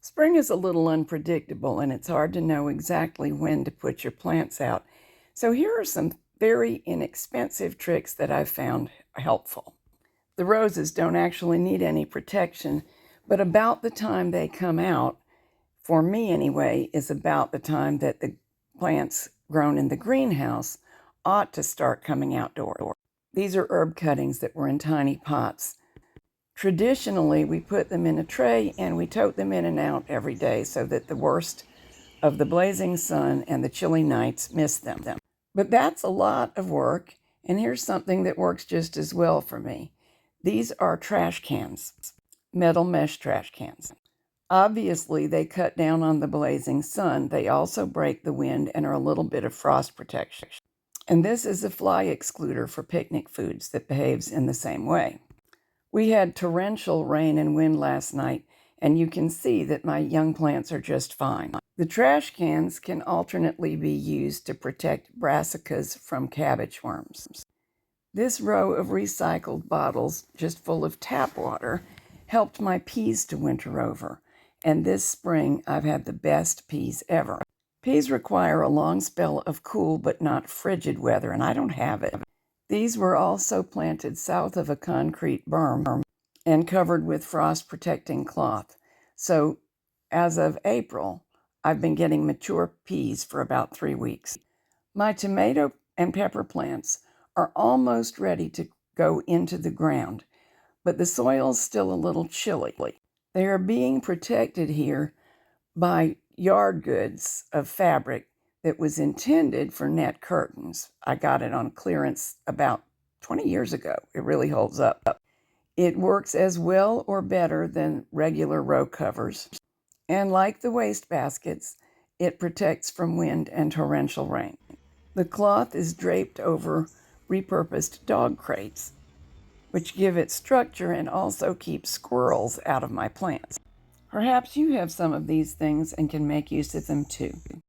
Spring is a little unpredictable and it's hard to know exactly when to put your plants out. So here are some very inexpensive tricks that I've found helpful. The roses don't actually need any protection, but about the time they come out, for me anyway, is about the time that the plants grown in the greenhouse ought to start coming outdoors. These are herb cuttings that were in tiny pots. Traditionally, we put them in a tray and we tote them in and out every day so that the worst of the blazing sun and the chilly nights miss them. But that's a lot of work, and here's something that works just as well for me. These are trash cans, metal mesh trash cans. Obviously, they cut down on the blazing sun. They also break the wind and are a little bit of frost protection. And this is a fly excluder for picnic foods that behaves in the same way. We had torrential rain and wind last night, and you can see that my young plants are just fine. The trash cans can alternately be used to protect brassicas from cabbage worms. This row of recycled bottles, just full of tap water, helped my peas to winter over, and this spring I've had the best peas ever. Peas require a long spell of cool but not frigid weather, and I don't have it. These were also planted south of a concrete berm and covered with frost-protecting cloth. So as of April, I've been getting mature peas for about 3 weeks. My tomato and pepper plants are almost ready to go into the ground, but the soil's still a little chilly. They are being protected here by yard goods of fabric that was intended for net curtains. I got it on clearance about 20 years ago. It really holds up. It works as well or better than regular row covers. And like the waste baskets, it protects from wind and torrential rain. The cloth is draped over repurposed dog crates, which give it structure and also keep squirrels out of my plants. Perhaps you have some of these things and can make use of them too.